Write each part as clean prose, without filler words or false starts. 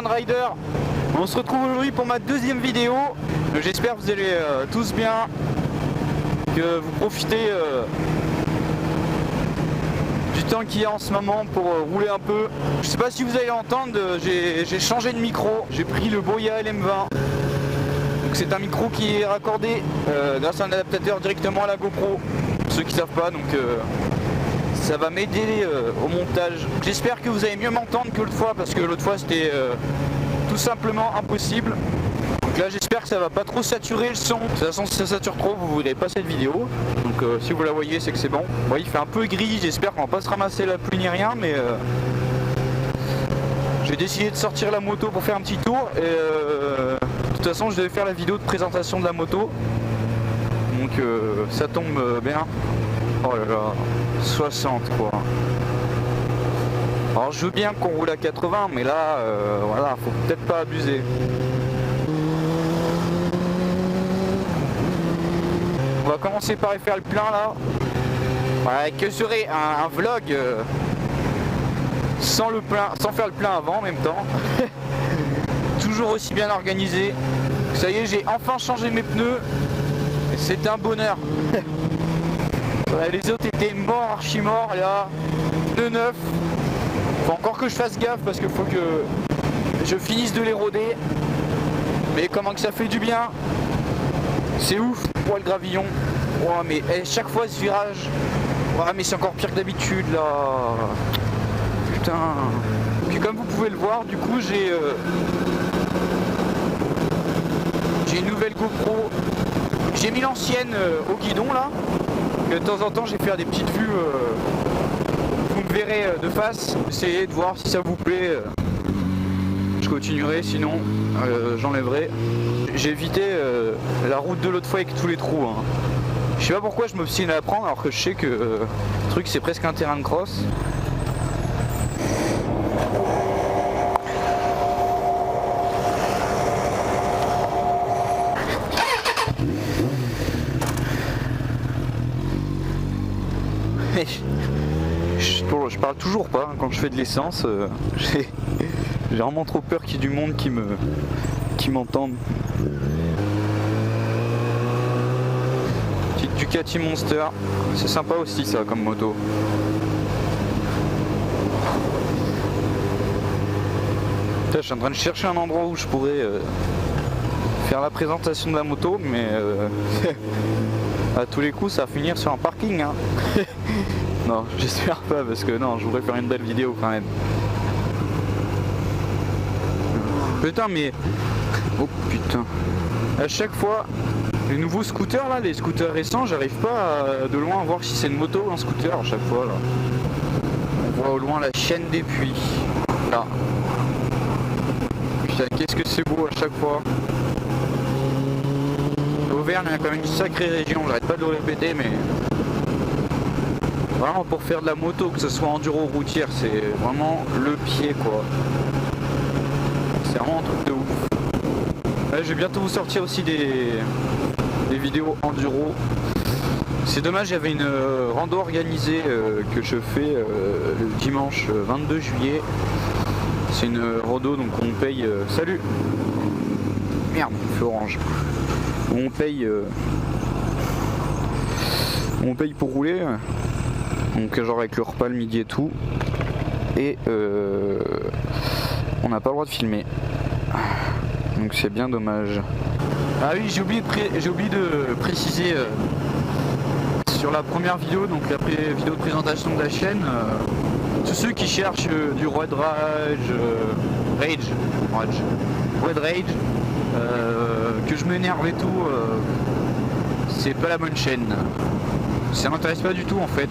putain de rider. On se retrouve aujourd'hui pour ma deuxième vidéo. J'espère que vous allez tous bien, que vous profitez du temps qu'il y a en ce moment pour rouler un peu. Je sais pas si vous allez l'entendre, j'ai changé de micro, j'ai pris le Boya LM20. C'est un micro qui est raccordé grâce à un adaptateur directement à la GoPro, pour ceux qui savent pas, donc ça va m'aider au montage. J'espère que vous allez mieux m'entendre que l'autre fois, parce que l'autre fois c'était tout simplement impossible. Donc là j'espère que ça va pas trop saturer le son. De toute façon si ça sature trop vous verrez pas cette vidéo. Donc si vous la voyez c'est que c'est bon. Bon, il fait un peu gris, j'espère qu'on va pas se ramasser la pluie ni rien, mais j'ai décidé de sortir la moto pour faire un petit tour et de toute façon je devais faire la vidéo de présentation de la moto. Donc ça tombe bien. Oh là là, 60 quoi. Alors je veux bien qu'on roule à 80 mais là voilà, faut peut-être pas abuser. On va commencer par y faire le plein là. Ouais, que serait un vlog sans le plein, sans faire le plein avant en même temps. Toujours aussi bien organisé. Ça y est, j'ai enfin changé mes pneus. C'est un bonheur. Ouais, les autres étaient morts, archi morts, là. Pneus neufs. Faut encore que je fasse gaffe parce qu'il faut que je finisse de les roder. Mais comment que ça fait du bien. C'est ouf pour le gravillon. Oh, mais chaque fois ce virage. Oh, mais c'est encore pire que d'habitude là. Putain. Puis comme vous pouvez le voir, du coup j'ai une nouvelle GoPro. J'ai mis l'ancienne au guidon là. De temps en temps j'ai fait des petites vues. Vous me verrez de face. Essayez de voir si ça vous plaît. Je continuerai, sinon j'enlèverai. J'ai évité la route de l'autre fois avec tous les trous. Hein. Je sais pas pourquoi je m'obstine à la prendre alors que je sais que le truc c'est presque un terrain de cross. Je parle toujours pas hein, quand je fais de l'essence. J'ai vraiment trop peur qu'il y ait du monde qui m'entende. Petite Ducati Monster, c'est sympa aussi ça comme moto. Là, je suis en train de chercher un endroit où je pourrais faire la présentation de la moto, mais à tous les coups ça va finir sur un parking. Hein. Non, j'espère pas parce que non, je voudrais faire une belle vidéo quand même. Putain mais... Oh putain. À chaque fois, les nouveaux scooters là, les scooters récents, j'arrive pas de loin à voir si c'est une moto ou un scooter à chaque fois là. On voit au loin la chaîne des puits. Là. Putain, qu'est-ce que c'est beau à chaque fois. L'Auvergne a quand même une sacrée région, j'arrête pas de le répéter mais... Vraiment pour faire de la moto, que ce soit enduro ou routière, c'est vraiment le pied quoi. C'est vraiment un truc de ouf. Là, je vais bientôt vous sortir aussi des vidéos enduro. C'est dommage, il y avait une rando organisée que je fais le dimanche 22 juillet. C'est une rando donc on paye... Salut. Merde, feu orange. On paye pour rouler. Donc genre avec le repas le midi et tout. Et on n'a pas le droit de filmer. Donc c'est bien dommage. Ah oui, j'ai oublié de préciser sur la première vidéo, donc la vidéo de présentation de la chaîne, tous ceux qui cherchent du road rage, que je m'énerve et tout, c'est pas la bonne chaîne. Ça m'intéresse pas du tout en fait.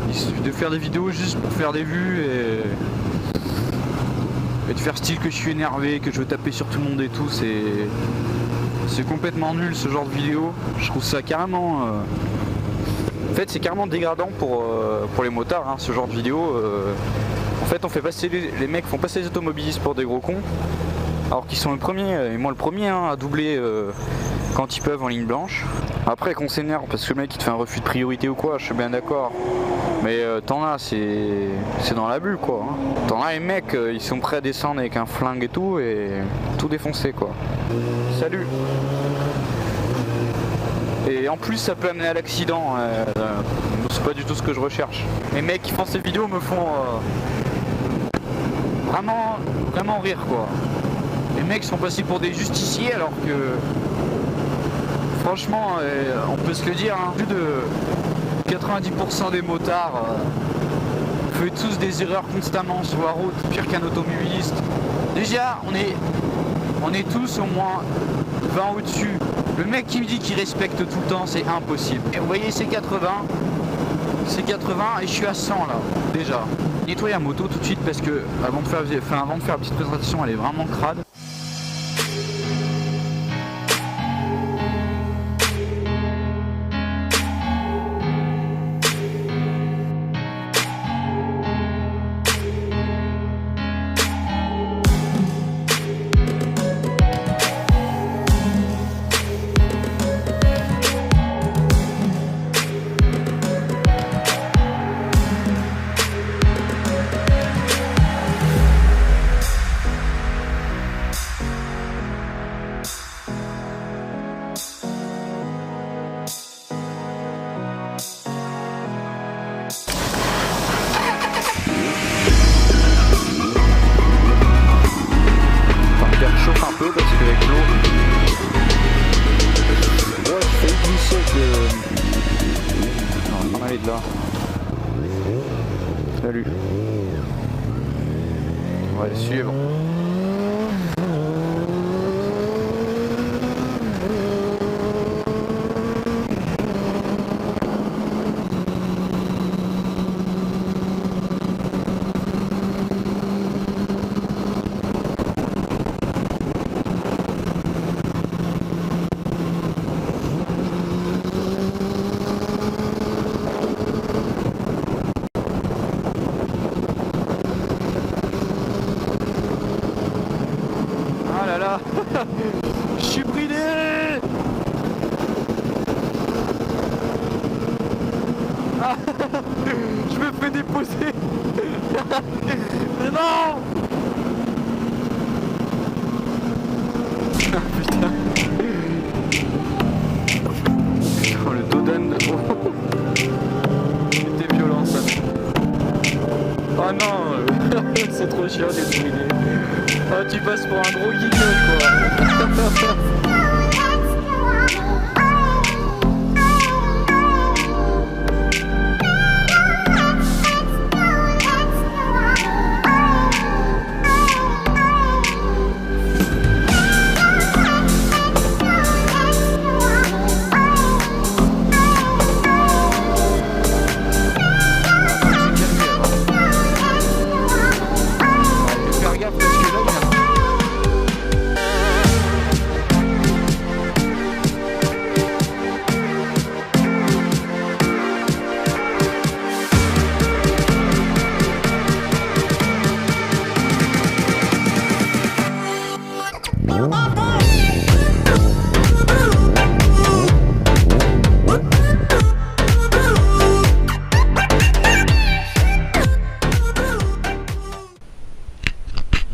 Il suffit de faire des vidéos juste pour faire des vues et de faire style que je suis énervé, que je veux taper sur tout le monde et tout. C'est complètement nul ce genre de vidéo. Je trouve ça carrément... En fait c'est carrément dégradant pour les motards hein, ce genre de vidéo. En fait on fait passer les mecs font passer les automobilistes pour des gros cons. Alors qu'ils sont le premier, et moi le premier hein, à doubler quand ils peuvent en ligne blanche. Après qu'on s'énerve parce que le mec il te fait un refus de priorité ou quoi, je suis bien d'accord. Mais t'en as, c'est dans la bulle quoi. T'en as les mecs, ils sont prêts à descendre avec un flingue et tout défoncer quoi. Salut. Et en plus ça peut amener à l'accident, c'est pas du tout ce que je recherche. Les mecs qui font ces vidéos me font vraiment rire quoi. Les mecs sont passés pour des justiciers alors que franchement on peut se le dire, hein, plus de 90% des motards font tous des erreurs constamment sur la route, pire qu'un automobiliste. Déjà on est tous au moins 20 au-dessus. Le mec qui me dit qu'il respecte tout le temps, c'est impossible. Et vous voyez, c'est 80 et je suis à 100 là, déjà. Nettoyer la moto tout de suite parce que avant de faire la petite présentation, elle est vraiment crade. Chauffe un peu parce qu'avec l'eau, ouais, je fais glisser non, on va aller de là. Salut. On va les suivre. Je suis bridé. Ah, je me fais déposer. Mais non. Ah, putain. Oh, le dodan de... Oh. C'était violent ça. Oh non. C'est trop chiant d'être bridé. Oh, tu passes pour un gros guignol quoi.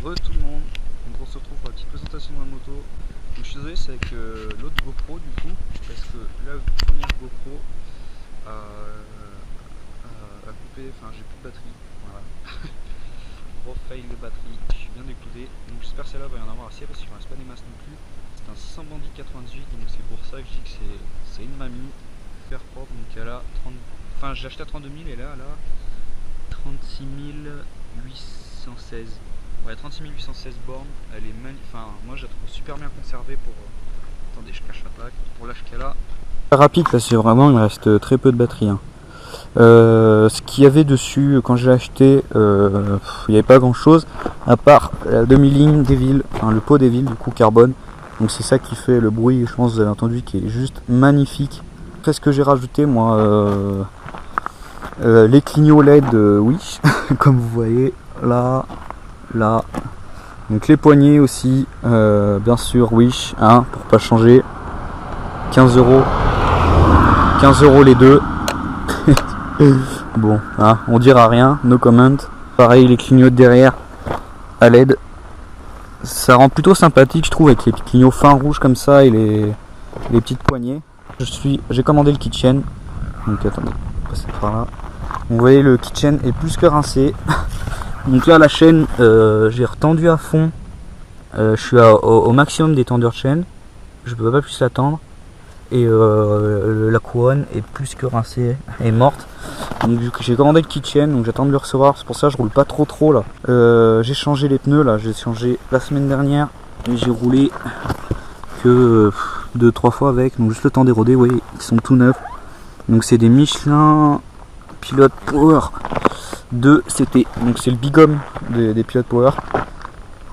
Tout le monde, donc on se retrouve pour la petite présentation de la moto. Donc je suis désolé, c'est avec l'autre GoPro du coup, parce que la première GoPro a coupé, enfin j'ai plus de batterie, voilà. Gros fail de batterie, je suis bien dégoûté. Donc j'espère que celle-là va y en avoir assez parce qu'il ne reste pas des masses non plus. C'est un 600 Bandit 98, donc c'est pour ça que je dis que c'est une mamie, faire propre. Donc elle a 30, enfin j'ai acheté à 32 000 et là elle a 36 816. Ouais, 36 816 bornes, elle est magnifique, enfin moi je la trouve super bien conservée pour... Attendez, je cache la plaque, pour l'âge qu'elle a. Rapide là, c'est vraiment, il reste très peu de batterie. Hein. Ce qu'il y avait dessus quand j'ai acheté, il n'y avait pas grand chose, à part la demi-ligne des villes, enfin le pot des villes du coup carbone. Donc c'est ça qui fait le bruit, je pense que vous avez entendu, qui est juste magnifique. Après ce que j'ai rajouté moi, les clignots LED, oui, comme vous voyez là. Là, donc les poignées aussi, bien sûr, Wish, hein, pour pas changer. 15 euros. 15 euros les deux. Bon, hein, on dira rien, no comment. Pareil, les clignotes derrière à LED. Ça rend plutôt sympathique, je trouve, avec les petits clignots fins rouges comme ça et les petites poignées. J'ai commandé le kitchen. Donc attendez, passer par là. Vous voyez, le kitchen est plus que rincé. Donc là, la chaîne, j'ai retendu à fond. Je suis au maximum des tendeurs de chaîne. Je peux pas plus la tendre. Et la couronne est plus que rincée, est morte. Donc j'ai commandé le kitchen, donc j'attends de le recevoir. C'est pour ça que je roule pas trop là. J'ai changé les pneus là, j'ai changé la semaine dernière et j'ai roulé que 2-3 fois avec, donc juste le temps d'éroder. Vous voyez, ils sont tout neufs. Donc c'est des Michelin Pilot Power 2 CT. Donc c'est le bigum des Pilot Power.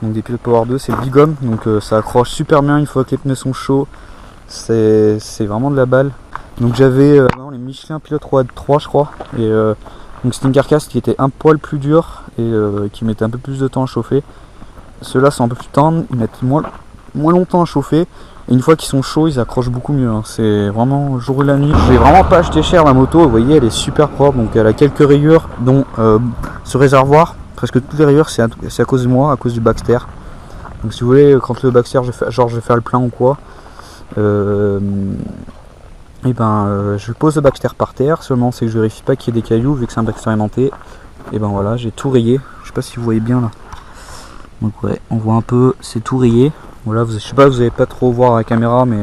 Donc des Pilot Power 2, c'est le bigum. Donc ça accroche super bien une fois que les pneus sont chauds. C'est vraiment de la balle. Donc j'avais les Michelin Pilot 3 je crois. Et donc c'était une carcasse qui était un poil plus dure et qui mettait un peu plus de temps à chauffer. Ceux-là sont un peu plus tendres, ils mettent moins longtemps à chauffer. Et une fois qu'ils sont chauds, ils accrochent beaucoup mieux. Hein. C'est vraiment jour et la nuit. Je l'ai vraiment pas acheté cher la moto. Vous voyez, elle est super propre. Donc elle a quelques rayures, dont ce réservoir. Presque toutes les rayures, c'est à cause de moi, à cause du Baxter. Donc si vous voulez, quand le Baxter, je vais faire le plein ou quoi. Je pose le Baxter par terre. Seulement, c'est que je vérifie pas qu'il y ait des cailloux, vu que c'est un Baxter aimanté. Et ben voilà, j'ai tout rayé. Je sais pas si vous voyez bien là. Donc ouais, on voit un peu, c'est tout rayé. Voilà, je sais pas, vous n'allez pas trop voir à la caméra, mais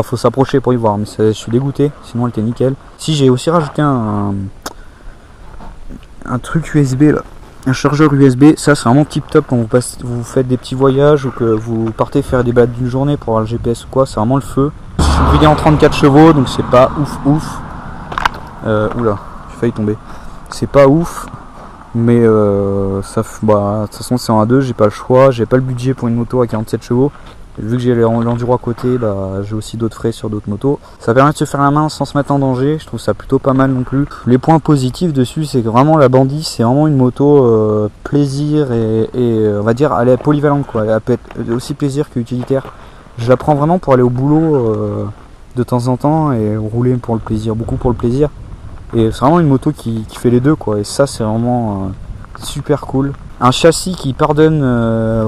faut s'approcher pour y voir. Mais je suis dégoûté, sinon elle était nickel. Si, j'ai aussi rajouté un truc USB là, un chargeur USB. Ça, c'est vraiment tip top quand vous faites des petits voyages ou que vous partez faire des balades d'une journée pour avoir le GPS ou quoi. C'est vraiment le feu. Je suis bridé en 34 chevaux, donc c'est pas ouf. Oula, j'ai failli tomber. C'est pas ouf. Mais de toute façon c'est en A2, j'ai pas le choix, j'ai pas le budget pour une moto à 47 chevaux. Et vu que j'ai l'enduro à côté, j'ai aussi d'autres frais sur d'autres motos. Ça permet de se faire la main sans se mettre en danger, je trouve ça plutôt pas mal non plus. Les points positifs dessus, c'est que vraiment la Bandit, c'est vraiment une moto plaisir et on va dire elle est polyvalente quoi. Elle peut être aussi plaisir qu'utilitaire. Je la prends vraiment pour aller au boulot de temps en temps et rouler pour le plaisir, beaucoup pour le plaisir. Et c'est vraiment une moto qui fait les deux quoi, et ça c'est vraiment super cool. Un châssis qui pardonne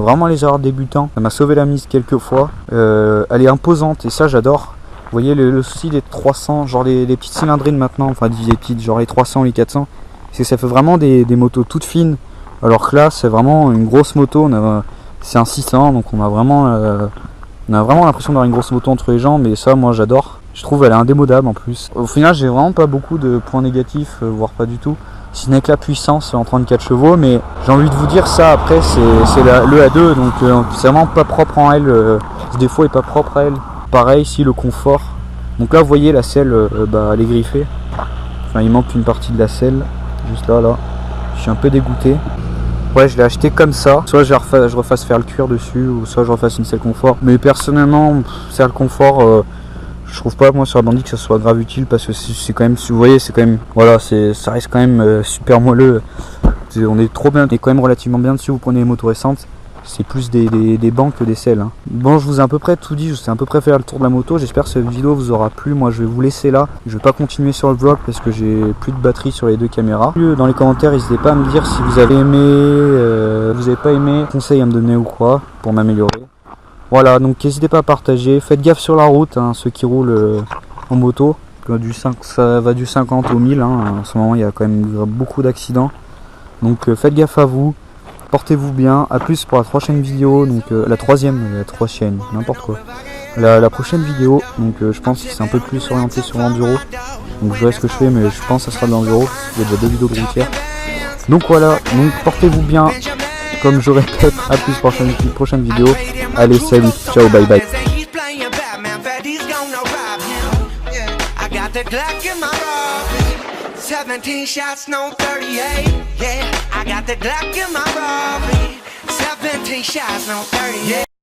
vraiment les erreurs débutants, ça m'a sauvé la mise quelques fois. Elle est imposante et ça j'adore. Vous voyez le souci des 300, genre les petites cylindrines maintenant, enfin des petites, genre les 300, les 400, c'est que ça fait vraiment des motos toutes fines. Alors que là c'est vraiment une grosse moto, c'est un 600 donc on a vraiment l'impression d'avoir une grosse moto entre les jambes, et ça moi j'adore. Je trouve elle est indémodable en plus. Au final j'ai vraiment pas beaucoup de points négatifs, voire pas du tout. Si ce n'est que la puissance en 34 chevaux, mais j'ai envie de vous dire ça après c'est le A2, donc c'est vraiment pas propre en elle. Ce défaut est pas propre à elle. Pareil ici le confort. Donc là vous voyez la selle, elle est griffée. Enfin il manque une partie de la selle, juste là. Je suis un peu dégoûté. Ouais, je l'ai acheté comme ça. Soit je refasse faire le cuir dessus, ou soit je refasse une selle confort. Mais personnellement, selle confort, je trouve pas moi sur la Bandit que ça soit grave utile, parce que c'est quand même, vous voyez, c'est quand même, voilà, ça reste quand même super moelleux. On est trop bien, on est quand même relativement bien dessus. Vous prenez les motos récentes, c'est plus des bancs que des selles. Hein. Bon, je vous ai à peu près tout dit, je sais à peu près faire le tour de la moto. J'espère que cette vidéo vous aura plu. Moi je vais vous laisser là, je vais pas continuer sur le vlog parce que j'ai plus de batterie sur les deux caméras. Dans les commentaires n'hésitez pas à me dire si vous avez aimé, vous avez pas aimé, conseils à me donner ou quoi pour m'améliorer. Voilà, donc n'hésitez pas à partager, faites gaffe sur la route, hein, ceux qui roulent en moto, ça va du 50 au 1000, hein, en ce moment il y a quand même beaucoup d'accidents, donc faites gaffe à vous, portez-vous bien, à plus pour la prochaine vidéo, donc la troisième, n'importe quoi, la prochaine vidéo, donc je pense que c'est un peu plus orienté sur l'enduro, donc je verrai ce que je fais, mais je pense que ça sera de l'enduro, il y a déjà 2 vidéos de routière, donc voilà, donc portez-vous bien. Comme je répète, à plus pour la prochaine vidéo. Allez, salut, ciao, bye bye. 17 shots, no 38. Yeah, I got the Glock in my Rari. 17 shots, no 38.